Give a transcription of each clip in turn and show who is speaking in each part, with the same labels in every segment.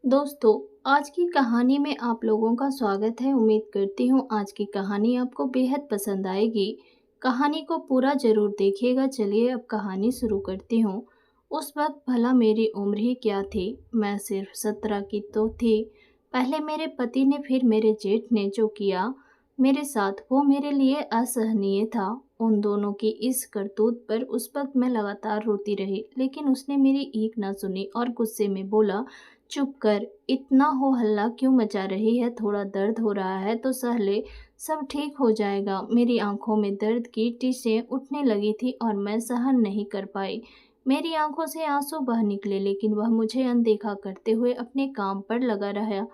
Speaker 1: दोस्तों, आज की कहानी में आप लोगों का स्वागत है। उम्मीद करती हूँ आज की कहानी आपको बेहद पसंद आएगी। कहानी को पूरा ज़रूर देखिएगा। चलिए अब कहानी शुरू करती हूँ। उस वक्त भला मेरी उम्र ही क्या थी, मैं सिर्फ 17 की तो थी। पहले मेरे पति ने फिर मेरे जेठ ने जो किया मेरे साथ वो मेरे लिए असहनीय था। उन दोनों की इस करतूत पर उस वक्त मैं लगातार रोती रही, लेकिन उसने मेरी एक ना सुनी और गुस्से में बोला, चुप कर, इतना हो हल्ला क्यों मचा रही है? थोड़ा दर्द हो रहा है तो सह ले, सब ठीक हो जाएगा। मेरी आंखों में दर्द की टिश्सें उठने लगी थी और मैं सहन नहीं कर पाई। मेरी आंखों से आंसू बह निकले, लेकिन वह मुझे अनदेखा करते हुए अपने काम पर लगा रहा।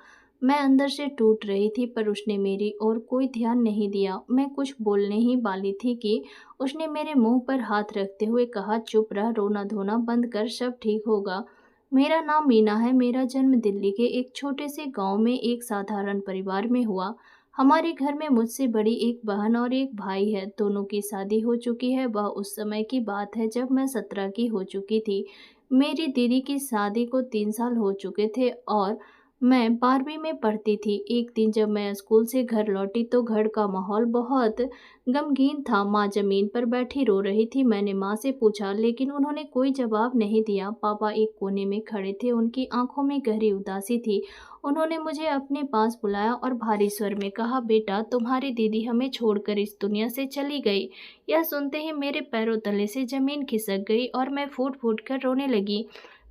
Speaker 1: मैं अंदर से टूट रही थी, पर उसने मेरी ओर कोई ध्यान नहीं दिया। मैं कुछ बोलने ही वाली थी कि उसने मेरे मुंह पर हाथ रखते हुए कहा, चुप रह, रोना धोना बंद कर, सब ठीक होगा। मेरा नाम मीना है। मेरा जन्म दिल्ली के एक छोटे से गांव में एक साधारण परिवार में हुआ। हमारे घर में मुझसे बड़ी एक बहन और एक भाई है। दोनों की शादी हो चुकी है। वह उस समय की बात है जब मैं 17 की हो चुकी थी। मेरी दीदी की शादी को 3 साल हो चुके थे और मैं 12वीं में पढ़ती थी। एक दिन जब मैं स्कूल से घर लौटी तो घर का माहौल बहुत गमगीन था। माँ जमीन पर बैठी रो रही थी। मैंने माँ से पूछा, लेकिन उन्होंने कोई जवाब नहीं दिया। पापा एक कोने में खड़े थे, उनकी आंखों में गहरी उदासी थी। उन्होंने मुझे अपने पास बुलाया और भारी स्वर में कहा, बेटा, तुम्हारी दीदी हमें छोड़कर इस दुनिया से चली गई। यह सुनते ही मेरे पैरों तले से जमीन खिसक गई और मैं फूट फूट कर रोने लगी।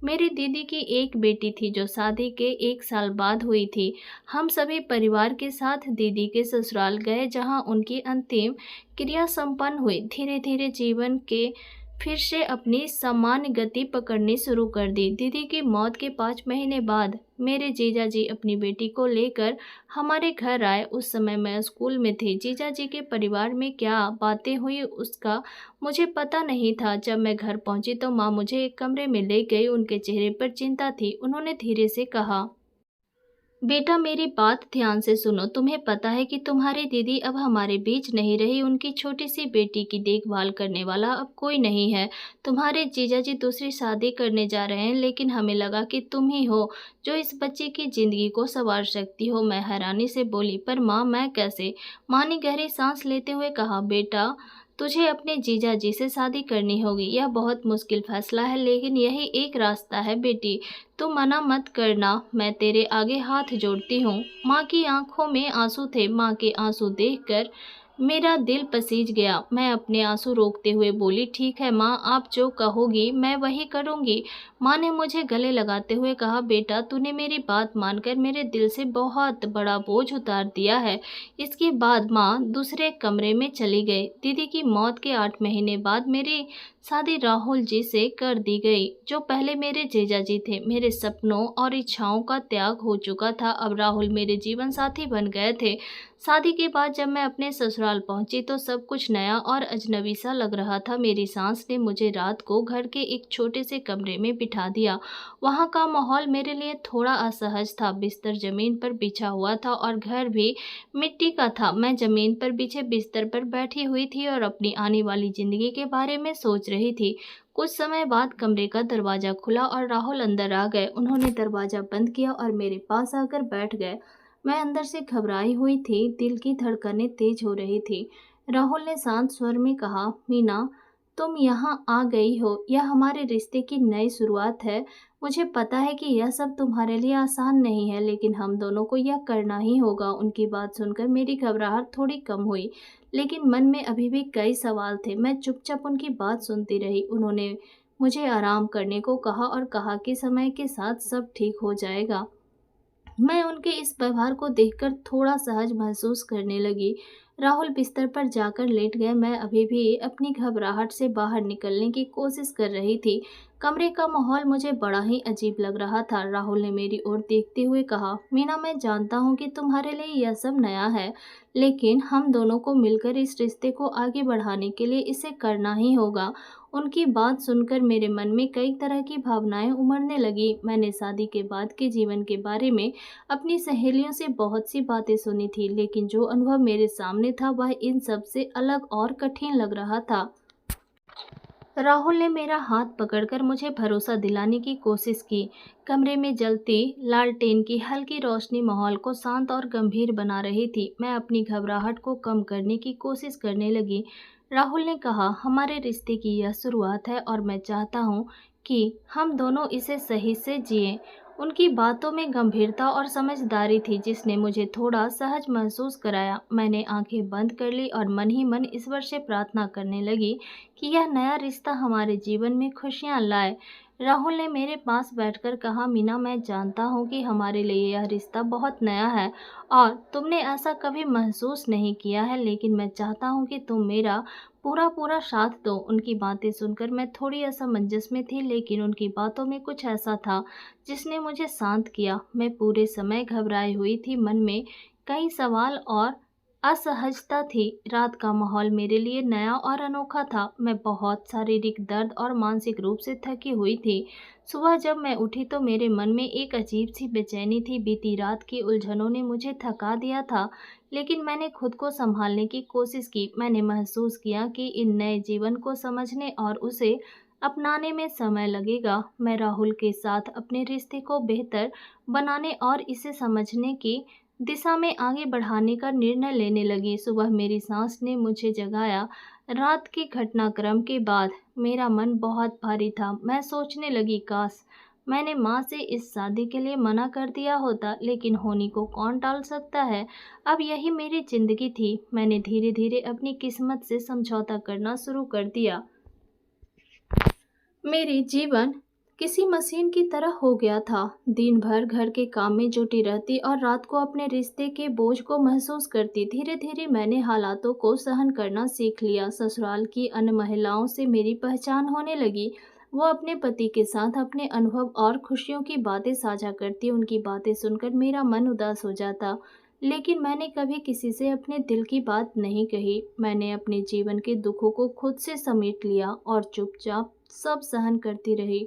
Speaker 1: मेरी दीदी की एक बेटी थी जो शादी के 1 साल बाद हुई थी। हम सभी परिवार के साथ दीदी के ससुराल गए, जहां उनकी अंतिम क्रिया संपन्न हुई। धीरे धीरे जीवन के फिर से अपनी सामान्य गति पकड़नी शुरू कर दी। दीदी की मौत के 5 महीने बाद मेरे जीजा जी अपनी बेटी को लेकर हमारे घर आए। उस समय मैं स्कूल में थी। जीजा जी के परिवार में क्या बातें हुई उसका मुझे पता नहीं था। जब मैं घर पहुंची तो माँ मुझे एक कमरे में ले गई। उनके चेहरे पर चिंता थी। उन्होंने धीरे से कहा, बेटा, मेरी बात ध्यान से सुनो। तुम्हें पता है कि तुम्हारी दीदी अब हमारे बीच नहीं रही। उनकी छोटी सी बेटी की देखभाल करने वाला अब कोई नहीं है। तुम्हारे जीजा जी दूसरी शादी करने जा रहे हैं, लेकिन हमें लगा कि तुम ही हो जो इस बच्चे की जिंदगी को संवार सकती हो। मैं हैरानी से बोली, पर माँ, मैं कैसे? माँ ने गहरी सांस लेते हुए कहा, बेटा, तुझे अपने जीजा जी से शादी करनी होगी। यह बहुत मुश्किल फैसला है, लेकिन यही एक रास्ता है बेटी। तू मना मत करना, मैं तेरे आगे हाथ जोड़ती हूँ। माँ की आंखों में आंसू थे। माँ के आंसू देखकर मेरा दिल पसीज गया। मैं अपने आंसू रोकते हुए बोली, ठीक है माँ, आप जो कहोगी मैं वही करूँगी। माँ ने मुझे गले लगाते हुए कहा, बेटा, तूने मेरी बात मानकर मेरे दिल से बहुत बड़ा बोझ उतार दिया है। इसके बाद माँ दूसरे कमरे में चली गई। दीदी की मौत के 8 महीने बाद मेरी शादी राहुल जी से कर दी गई, जो पहले मेरे जीजा जी थे। मेरे सपनों और इच्छाओं का त्याग हो चुका था। अब राहुल मेरे जीवन साथी बन गए थे। शादी के बाद जब मैं अपने ससुराल पहुंची तो सब कुछ नया और अजनबी सा लग रहा था। मेरी सास ने मुझे रात को घर के एक छोटे से कमरे में बिठा दिया। वहां का माहौल मेरे लिए थोड़ा असहज था। बिस्तर जमीन पर बिछा हुआ था और घर भी मिट्टी का था। मैं जमीन पर बिछे बिस्तर पर बैठी हुई थी और अपनी आने वाली जिंदगी के बारे में सोच रही थी। कुछ समय बाद कमरे का दरवाजा खुला और राहुल अंदर आ गए। उन्होंने दरवाजा बंद किया और मेरे पास आकर बैठ गए। मैं अंदर से घबराई हुई थी, दिल की धड़कनें तेज हो रही थी। राहुल ने शांत स्वर में कहा, मीना, तुम यहाँ आ गई हो, यह हमारे रिश्ते की नई शुरुआत है। मुझे पता है कि यह सब तुम्हारे लिए आसान नहीं है, लेकिन हम दोनों को यह करना ही होगा। उनकी बात सुनकर मेरी घबराहट थोड़ी कम हुई, लेकिन मन में अभी भी कई सवाल थे। मैं चुपचाप उनकी बात सुनती रही। उन्होंने मुझे आराम करने को कहा और कहा कि समय के साथ सब ठीक हो जाएगा। मैं उनके इस व्यवहार को देखकर थोड़ा सहज महसूस करने लगी। राहुल बिस्तर पर जाकर लेट गए। मैं अभी भी अपनी घबराहट से बाहर निकलने की कोशिश कर रही थी। कमरे का माहौल मुझे बड़ा ही अजीब लग रहा था। राहुल ने मेरी ओर देखते हुए कहा, मीना, मैं जानता हूँ कि तुम्हारे लिए यह सब नया है, लेकिन हम दोनों को मिलकर इस रिश्ते को आगे बढ़ाने के लिए इसे करना ही होगा। उनकी बात सुनकर मेरे मन में कई तरह की भावनाएं उमड़ने लगी। मैंने शादी के बाद के जीवन के बारे में अपनी सहेलियों से बहुत सी बातें सुनी थी, लेकिन जो अनुभव मेरे सामने था वह इन सब से अलग और कठिन लग रहा था। राहुल ने मेरा हाथ पकड़कर मुझे भरोसा दिलाने की कोशिश की। कमरे में जलती लालटेन की हल्की रोशनी माहौल को शांत और गंभीर बना रही थी। मैं अपनी घबराहट को कम करने की कोशिश करने लगी। राहुल ने कहा, हमारे रिश्ते की यह शुरुआत है और मैं चाहता हूँ कि हम दोनों इसे सही से जिएं। उनकी बातों में गंभीरता और समझदारी थी जिसने मुझे थोड़ा सहज महसूस कराया। मैंने आंखें बंद कर ली और मन ही मन ईश्वर से प्रार्थना करने लगी कि यह नया रिश्ता हमारे जीवन में खुशियां लाए। राहुल ने मेरे पास बैठकर कहा, मीना, मैं जानता हूँ कि हमारे लिए यह रिश्ता बहुत नया है और तुमने ऐसा कभी महसूस नहीं किया है, लेकिन मैं चाहता हूँ कि तुम मेरा पूरा पूरा साथ दो। उनकी बातें सुनकर मैं थोड़ी असमंजस में थी, लेकिन उनकी बातों में कुछ ऐसा था जिसने मुझे शांत किया। मैं पूरे समय घबराई हुई थी, मन में कई सवाल और असहजता थी। रात का माहौल मेरे लिए नया और अनोखा था। मैं बहुत शारीरिक दर्द और मानसिक रूप से थकी हुई थी। सुबह जब मैं उठी तो मेरे मन में एक अजीब सी बेचैनी थी। बीती रात की उलझनों ने मुझे थका दिया था, लेकिन मैंने खुद को संभालने की कोशिश की। मैंने महसूस किया कि इन नए जीवन को समझने और उसे अपनाने में समय लगेगा। मैं राहुल के साथ अपने रिश्ते को बेहतर बनाने और इसे समझने की दिशा में आगे बढ़ाने का निर्णय लेने लगी। सुबह मेरी सास ने मुझे जगाया। रात के घटनाक्रम के बाद मेरा मन बहुत भारी था। मैं सोचने लगी, काश मैंने माँ से इस शादी के लिए मना कर दिया होता, लेकिन होनी को कौन टाल सकता है। अब यही मेरी जिंदगी थी। मैंने धीरे धीरे अपनी किस्मत से समझौता करना शुरू कर दिया। मेरी जीवन किसी मशीन की तरह हो गया था। दिन भर घर के काम में जुटी रहती और रात को अपने रिश्ते के बोझ को महसूस करती। धीरे धीरे मैंने हालातों को सहन करना सीख लिया। ससुराल की अन्य महिलाओं से मेरी पहचान होने लगी। वो अपने पति के साथ अपने अनुभव और खुशियों की बातें साझा करती। उनकी बातें सुनकर मेरा मन उदास हो जाता, लेकिन मैंने कभी किसी से अपने दिल की बात नहीं कही। मैंने अपने जीवन के दुखों को खुद से समेट लिया और चुपचाप सब सहन करती रही।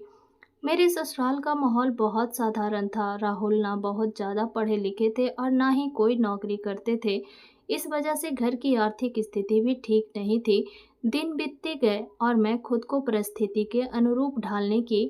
Speaker 1: मेरे ससुराल का माहौल बहुत साधारण था। राहुल ना बहुत ज़्यादा पढ़े लिखे थे और ना ही कोई नौकरी करते थे। इस वजह से घर की आर्थिक स्थिति भी ठीक नहीं थी। दिन बीतते गए और मैं खुद को परिस्थिति के अनुरूप ढालने की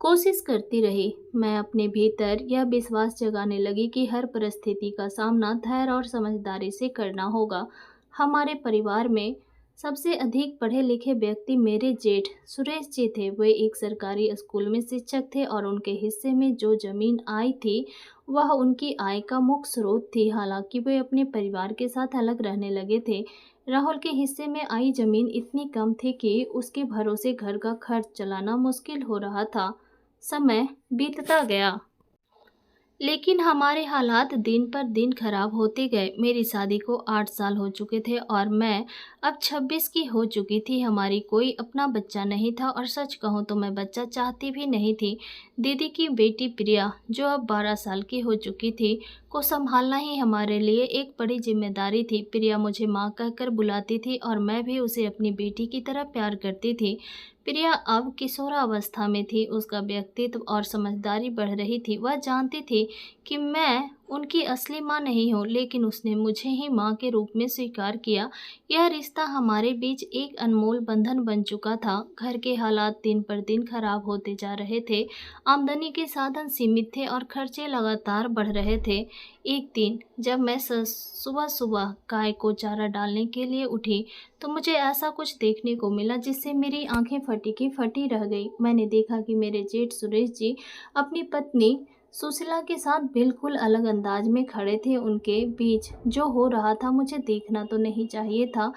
Speaker 1: कोशिश करती रही। मैं अपने भीतर यह विश्वास जगाने लगी कि हर परिस्थिति का सामना धैर्य और समझदारी से करना होगा। हमारे परिवार में सबसे अधिक पढ़े लिखे व्यक्ति मेरे जेठ सुरेश जी थे। वे एक सरकारी स्कूल में शिक्षक थे और उनके हिस्से में जो जमीन आई थी वह उनकी आय का मुख्य स्रोत थी। हालांकि वे अपने परिवार के साथ अलग रहने लगे थे। राहुल के हिस्से में आई जमीन इतनी कम थी कि उसके भरोसे घर का खर्च चलाना मुश्किल हो रहा था। समय बीतता गया, लेकिन हमारे हालात दिन पर दिन खराब होते गए। मेरी शादी को 8 साल हो चुके थे और मैं अब 26 की हो चुकी थी। हमारी कोई अपना बच्चा नहीं था और सच कहूँ तो मैं बच्चा चाहती भी नहीं थी। दीदी की बेटी प्रिया, जो अब 12 साल की हो चुकी थी, को संभालना ही हमारे लिए एक बड़ी जिम्मेदारी थी। प्रिया मुझे माँ कहकर बुलाती थी और मैं भी उसे अपनी बेटी की तरह प्यार करती थी। प्रिया अब किशोरावस्था में थी। उसका व्यक्तित्व और समझदारी बढ़ रही थी। वह जानती थी कि मैं उनकी असली माँ नहीं हूँ, लेकिन उसने मुझे ही माँ के रूप में स्वीकार किया। यह रिश्ता हमारे बीच एक अनमोल बंधन बन चुका था। घर के हालात दिन पर दिन खराब होते जा रहे थे। आमदनी के साधन सीमित थे और खर्चे लगातार बढ़ रहे थे। एक दिन जब मैं सुबह सुबह गाय को चारा डालने के लिए उठी तो मुझे ऐसा कुछ देखने को मिला जिससे मेरी आंखें फटी की फटी रह गई। मैंने देखा कि मेरे जेठ सुरेश जी अपनी पत्नी सुशीला के साथ बिल्कुल अलग अंदाज में खड़े थे। उनके बीच जो हो रहा था मुझे देखना तो नहीं चाहिए था,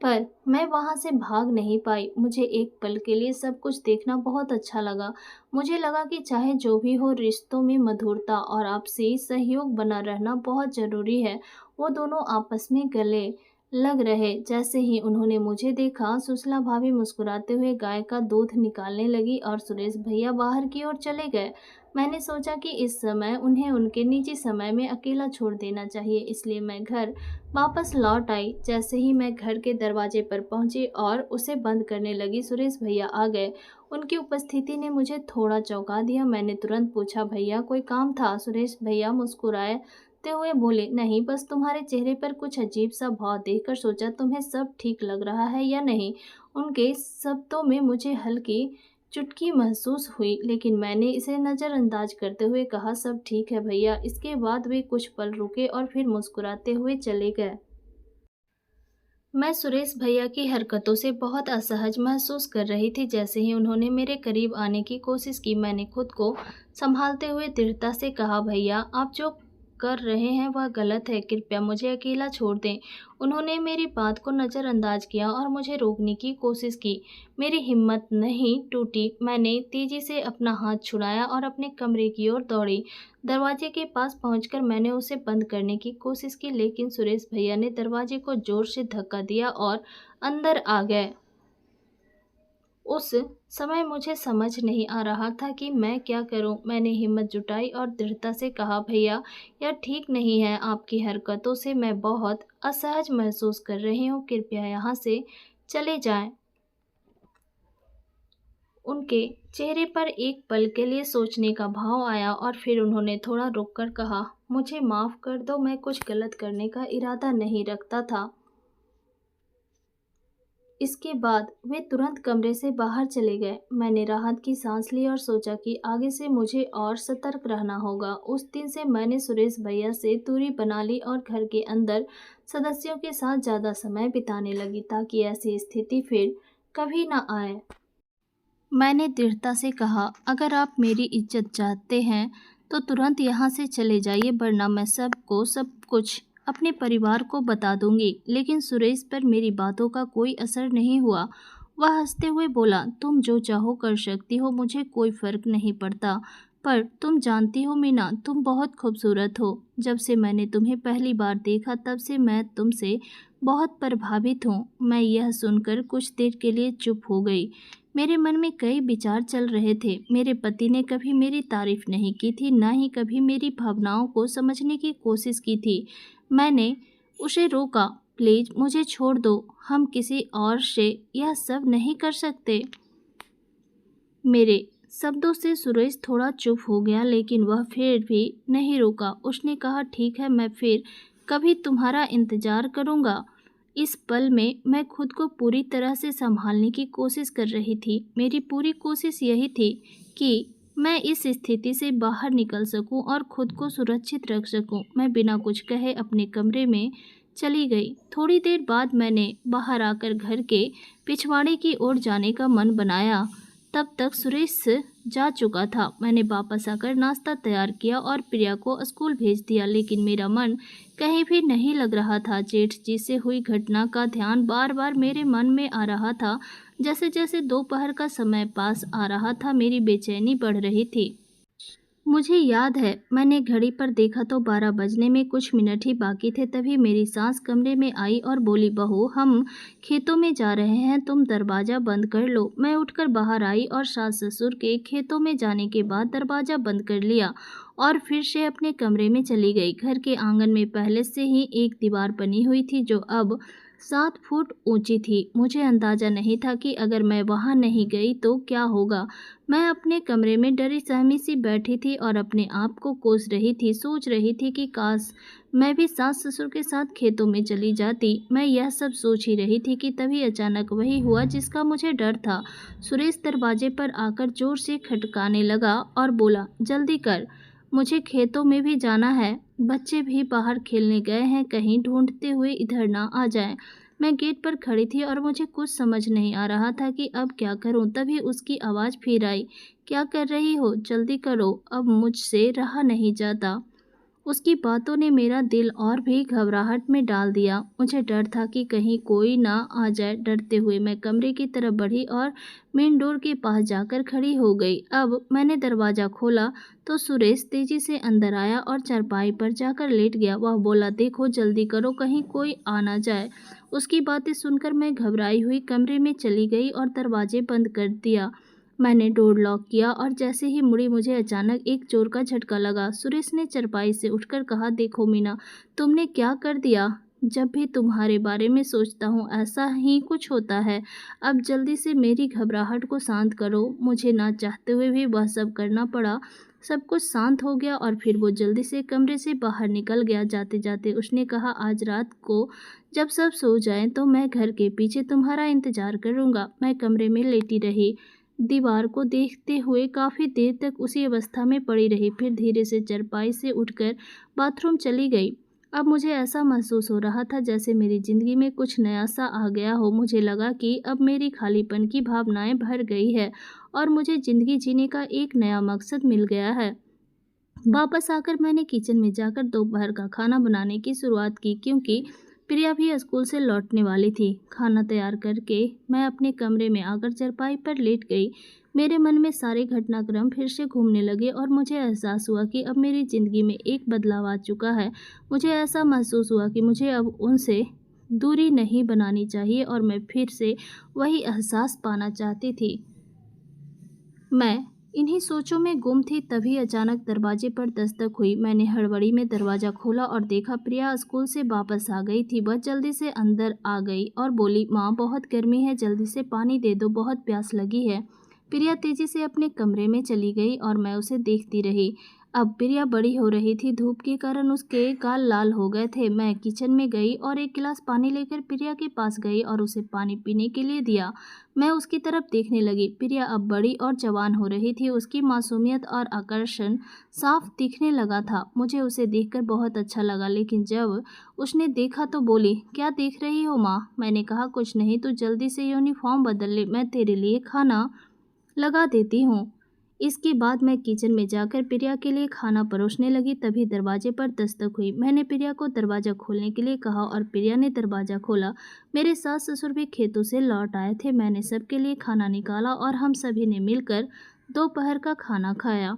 Speaker 1: पर मैं वहां से भाग नहीं पाई। मुझे एक पल के लिए सब कुछ देखना बहुत अच्छा लगा। मुझे लगा कि चाहे जो भी हो, रिश्तों में मधुरता और आपसी सहयोग बना रहना बहुत ज़रूरी है। वो दोनों आपस में गले लग रहे। जैसे ही उन्होंने मुझे देखा, सुशीला भाभी मुस्कुराते हुए गाय का दूध निकालने लगी और सुरेश भैया बाहर की ओर चले गए। मैंने सोचा कि इस समय उन्हें उनके निजी समय में अकेला छोड़ देना चाहिए, इसलिए मैं घर वापस लौट आई। जैसे ही मैं घर के दरवाजे पर पहुंची और उसे बंद करने लगी, सुरेश भैया आ गए। उनकी उपस्थिति ने मुझे थोड़ा चौंका दिया। मैंने तुरंत पूछा, भैया कोई काम था? सुरेश भैया मुस्कुराते हुए बोले, नहीं, बस तुम्हारे चेहरे पर कुछ अजीब सा भाव देखकर सोचा तुम्हें सब ठीक लग रहा है या नहीं। उनके शब्दों में मुझे हल्की चुटकी महसूस हुई, लेकिन मैंने इसे नज़रअंदाज करते हुए कहा, सब ठीक है भैया। इसके बाद वे कुछ पल रुके और फिर मुस्कुराते हुए चले गए। मैं सुरेश भैया की हरकतों से बहुत असहज महसूस कर रही थी। जैसे ही उन्होंने मेरे करीब आने की कोशिश की, मैंने खुद को संभालते हुए दृढ़ता से कहा, भैया आप जो कर रहे हैं वह गलत है, कृपया मुझे अकेला छोड़ दें। उन्होंने मेरी बात को नज़रअंदाज किया और मुझे रोकने की कोशिश की। मेरी हिम्मत नहीं टूटी। मैंने तेजी से अपना हाथ छुड़ाया और अपने कमरे की ओर दौड़ी। दरवाजे के पास पहुंचकर मैंने उसे बंद करने की कोशिश की, लेकिन सुरेश भैया ने दरवाजे को जोर से धक्का दिया और अंदर आ गए। उस समय मुझे समझ नहीं आ रहा था कि मैं क्या करूं। मैंने हिम्मत जुटाई और दृढ़ता से कहा, भैया यह ठीक नहीं है। आपकी हरकतों से मैं बहुत असहज महसूस कर रही हूं, कृपया यहाँ से चले जाएं। उनके चेहरे पर एक पल के लिए सोचने का भाव आया और फिर उन्होंने थोड़ा रुककर कहा, मुझे माफ़ कर दो, मैं कुछ गलत करने का इरादा नहीं रखता था। इसके बाद वे तुरंत कमरे से बाहर चले गए। मैंने राहत की सांस ली और सोचा कि आगे से मुझे और सतर्क रहना होगा। उस दिन से मैंने सुरेश भैया से दूरी बना ली और घर के अंदर सदस्यों के साथ ज़्यादा समय बिताने लगी, ताकि ऐसी स्थिति फिर कभी ना आए। मैंने दृढ़ता से कहा, अगर आप मेरी इज्जत चाहते हैं तो तुरंत यहाँ से चले जाइए, वरना मैं सबको सब कुछ अपने परिवार को बता दूंगी। लेकिन सुरेश पर मेरी बातों का कोई असर नहीं हुआ। वह हंसते हुए बोला, तुम जो चाहो कर सकती हो, मुझे कोई फर्क नहीं पड़ता। पर तुम जानती हो मीना, तुम बहुत खूबसूरत हो। जब से मैंने तुम्हें पहली बार देखा तब से मैं तुमसे बहुत प्रभावित हूँ। मैं यह सुनकर कुछ देर के लिए चुप हो गई। मेरे मन में कई विचार चल रहे थे। मेरे पति ने कभी मेरी तारीफ नहीं की थी, ना ही कभी मेरी भावनाओं को समझने की कोशिश की थी। मैंने उसे रोका, प्लीज़ मुझे छोड़ दो, हम किसी और से यह सब नहीं कर सकते। मेरे शब्दों से सुरेश थोड़ा चुप हो गया, लेकिन वह फिर भी नहीं रुका। उसने कहा, ठीक है, मैं फिर कभी तुम्हारा इंतज़ार करूँगा। इस पल में मैं खुद को पूरी तरह से संभालने की कोशिश कर रही थी। मेरी पूरी कोशिश यही थी कि मैं इस स्थिति से बाहर निकल सकूं और खुद को सुरक्षित रख सकूं। मैं बिना कुछ कहे अपने कमरे में चली गई। थोड़ी देर बाद मैंने बाहर आकर घर के पिछवाड़े की ओर जाने का मन बनाया। तब तक सुरेश जा चुका था। मैंने वापस आकर नाश्ता तैयार किया और प्रिया को स्कूल भेज दिया, लेकिन मेरा मन कहीं भी नहीं लग रहा था। जेठ जी से हुई घटना का ध्यान बार बार मेरे मन में आ रहा था। जैसे जैसे दोपहर का समय पास आ रहा था, मेरी बेचैनी बढ़ रही थी। मुझे याद है मैंने घड़ी पर देखा तो 12 बजने में कुछ मिनट ही बाकी थे। तभी मेरी सास कमरे में आई और बोली, बहू हम खेतों में जा रहे हैं, तुम दरवाज़ा बंद कर लो। मैं उठकर बाहर आई और सास ससुर के खेतों में जाने के बाद दरवाज़ा बंद कर लिया और फिर से अपने कमरे में चली गई। घर के आंगन में पहले से ही एक दीवार बनी हुई थी जो अब 7 फुट ऊंची थी। मुझे अंदाज़ा नहीं था कि अगर मैं वहां नहीं गई तो क्या होगा। मैं अपने कमरे में डरी सहमी सी बैठी थी और अपने आप को कोस रही थी। सोच रही थी कि काश मैं भी सास ससुर के साथ खेतों में चली जाती। मैं यह सब सोच ही रही थी कि तभी अचानक वही हुआ जिसका मुझे डर था। सुरेश दरवाजे पर आकर जोर से खटकाने लगा और बोला, जल्दी कर, मुझे खेतों में भी जाना है। बच्चे भी बाहर खेलने गए हैं, कहीं ढूंढते हुए इधर ना आ जाएं। मैं गेट पर खड़ी थी और मुझे कुछ समझ नहीं आ रहा था कि अब क्या करूं। तभी उसकी आवाज़ फिर आई, क्या कर रही हो, जल्दी करो, अब मुझसे रहा नहीं जाता। उसकी बातों ने मेरा दिल और भी घबराहट में डाल दिया। मुझे डर था कि कहीं कोई ना आ जाए। डरते हुए मैं कमरे की तरफ बढ़ी और मेन डोर के पास जाकर खड़ी हो गई। अब मैंने दरवाज़ा खोला तो सुरेश तेजी से अंदर आया और चारपाई पर जाकर लेट गया। वह बोला, देखो जल्दी करो, कहीं कोई आ ना जाए। उसकी बातें सुनकर मैं घबराई हुई कमरे में चली गई और दरवाजे बंद कर दिया। मैंने डोर लॉक किया और जैसे ही मुड़ी, मुझे अचानक एक जोर का झटका लगा। सुरेश ने चारपाई से उठकर कहा, देखो मीना, तुमने क्या कर दिया। जब भी तुम्हारे बारे में सोचता हूँ ऐसा ही कुछ होता है। अब जल्दी से मेरी घबराहट को शांत करो। मुझे ना चाहते हुए भी वह सब करना पड़ा। सब कुछ शांत हो गया और फिर वो जल्दी से कमरे से बाहर निकल गया। जाते जाते उसने कहा, आज रात को जब सब सो जाएं तो मैं घर के पीछे तुम्हारा इंतजार करूंगा। मैं कमरे में लेटी रही, दीवार को देखते हुए काफ़ी देर तक उसी अवस्था में पड़ी रही। फिर धीरे से चारपाई से उठकर बाथरूम चली गई। अब मुझे ऐसा महसूस हो रहा था जैसे मेरी ज़िंदगी में कुछ नया सा आ गया हो। मुझे लगा कि अब मेरी खालीपन की भावनाएं भर गई है और मुझे ज़िंदगी जीने का एक नया मकसद मिल गया है। वापस आकर मैंने किचन में जाकर दोपहर का खाना बनाने की शुरुआत की, क्योंकि प्रिया भी स्कूल से लौटने वाली थी। खाना तैयार करके मैं अपने कमरे में आकर चारपाई पर लेट गई। मेरे मन में सारे घटनाक्रम फिर से घूमने लगे और मुझे एहसास हुआ कि अब मेरी ज़िंदगी में एक बदलाव आ चुका है। मुझे ऐसा महसूस हुआ कि मुझे अब उनसे दूरी नहीं बनानी चाहिए और मैं फिर से वही एहसास पाना चाहती थी। मैं इन्हीं सोचों में गुम थी, तभी अचानक दरवाजे पर दस्तक हुई। मैंने हड़बड़ी में दरवाज़ा खोला और देखा प्रिया स्कूल से वापस आ गई थी। वह जल्दी से अंदर आ गई और बोली, माँ बहुत गर्मी है, जल्दी से पानी दे दो, बहुत प्यास लगी है। प्रिया तेजी से अपने कमरे में चली गई और मैं उसे देखती रही। अब प्रिया बड़ी हो रही थी, धूप के कारण उसके गाल लाल हो गए थे। मैं किचन में गई और एक गिलास पानी लेकर प्रिया के पास गई और उसे पानी पीने के लिए दिया। मैं उसकी तरफ देखने लगी। प्रिया अब बड़ी और जवान हो रही थी। उसकी मासूमियत और आकर्षण साफ दिखने लगा था। मुझे उसे देखकर बहुत अच्छा लगा, लेकिन जब उसने देखा तो बोली, क्या देख रही हो माँ? मैंने कहा, कुछ नहीं, तू जल्दी से यूनिफॉर्म बदल ले, मैं तेरे लिए खाना लगा देती हूँ। इसके बाद मैं किचन में जाकर प्रिया के लिए खाना परोसने लगी। तभी दरवाजे पर दस्तक हुई। मैंने प्रिया को दरवाज़ा खोलने के लिए कहा और प्रिया ने दरवाज़ा खोला। मेरे सास ससुर भी खेतों से लौट आए थे। मैंने सबके लिए खाना निकाला और हम सभी ने मिलकर दोपहर का खाना खाया।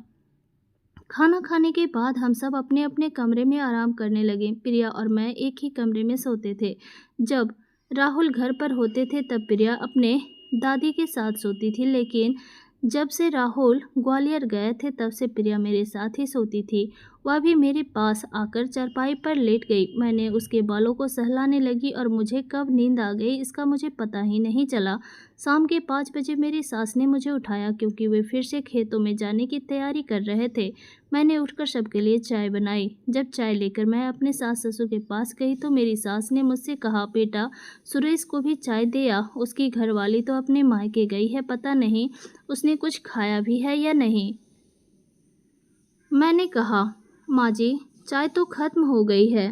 Speaker 1: खाना खाने के बाद हम सब अपने अपने कमरे में आराम करने लगे। प्रिया और मैं एक ही कमरे में सोते थे। जब राहुल घर पर होते थे तब प्रिया अपने दादी के साथ सोती थी, लेकिन जब से राहुल ग्वालियर गए थे तब से प्रिया मेरे साथ ही सोती थी। वह भी मेरे पास आकर चारपाई पर लेट गई। मैंने उसके बालों को सहलाने लगी और मुझे कब नींद आ गई इसका मुझे पता ही नहीं चला। शाम के 5 बजे मेरी सास ने मुझे उठाया, क्योंकि वे फिर से खेतों में जाने की तैयारी कर रहे थे। मैंने उठकर सबके लिए चाय बनाई। जब चाय लेकर मैं अपने सास ससुर के पास गई तो मेरी सास ने मुझसे कहा, बेटा सुरेश को भी चाय दे आ, उसकी घरवाली तो अपने मायके गई है, पता नहीं उसने कुछ खाया भी है या नहीं। मैंने कहा, माँ जी चाय तो खत्म हो गई है।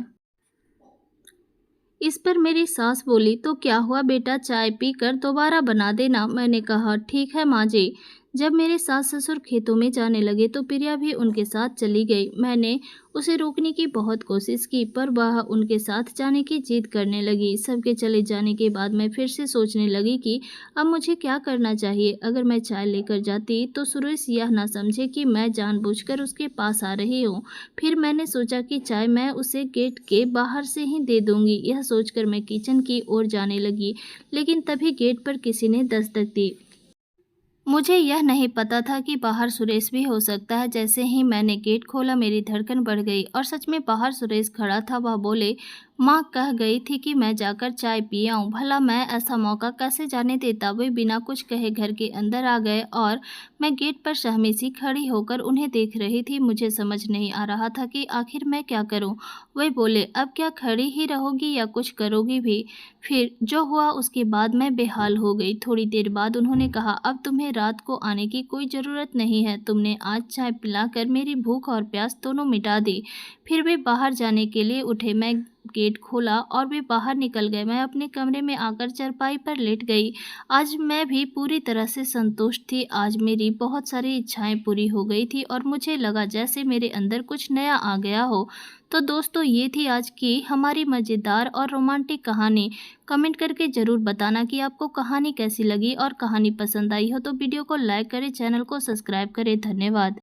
Speaker 1: इस पर मेरी सास बोली, तो क्या हुआ बेटा, चाय पीकर दोबारा बना देना। मैंने कहा, ठीक है माँ जी। जब मेरे सास ससुर खेतों में जाने लगे तो प्रिया भी उनके साथ चली गई। मैंने उसे रोकने की बहुत कोशिश की, पर वह उनके साथ जाने की जिद करने लगी। सबके चले जाने के बाद मैं फिर से सोचने लगी कि अब मुझे क्या करना चाहिए। अगर मैं चाय लेकर जाती तो सुरेश यह ना समझे कि मैं जानबूझकर उसके पास आ रही हूँ। फिर मैंने सोचा कि चाय मैं उसे गेट के बाहर से ही दे दूंगी। यह सोचकर मैं किचन की ओर जाने लगी, लेकिन तभी गेट पर किसी ने दस्तक दी। मुझे यह नहीं पता था कि बाहर सुरेश भी हो सकता है। जैसे ही मैंने गेट खोला मेरी धड़कन बढ़ गई और सच में बाहर सुरेश खड़ा था। वह बोले, माँ कह गई थी कि मैं जाकर चाय पी आऊँ, भला मैं ऐसा मौका कैसे जाने देता। वे बिना कुछ कहे घर के अंदर आ गए और मैं गेट पर सहमी सी खड़ी होकर उन्हें देख रही थी। मुझे समझ नहीं आ रहा था कि आखिर मैं क्या करूँ। वे बोले, अब क्या खड़ी ही रहोगी या कुछ करोगी भी? फिर जो हुआ उसके बाद मैं बेहाल हो गई। थोड़ी देर बाद उन्होंने कहा, अब तुम्हें रात को आने की कोई ज़रूरत नहीं है, तुमने आज चाय पिलाकर मेरी भूख और प्यास दोनों मिटा दी। फिर वे बाहर जाने के लिए उठे। मैं गेट खोला और वे बाहर निकल गए। मैं अपने कमरे में आकर चारपाई पर लेट गई। आज मैं भी पूरी तरह से संतुष्ट थी। आज मेरी बहुत सारी इच्छाएं पूरी हो गई थी और मुझे लगा जैसे मेरे अंदर कुछ नया आ गया हो। तो दोस्तों, ये थी आज की हमारी मज़ेदार और रोमांटिक कहानी। कमेंट करके ज़रूर बताना कि आपको कहानी कैसी लगी और कहानी पसंद आई हो तो वीडियो को लाइक करें, चैनल को सब्सक्राइब करें। धन्यवाद।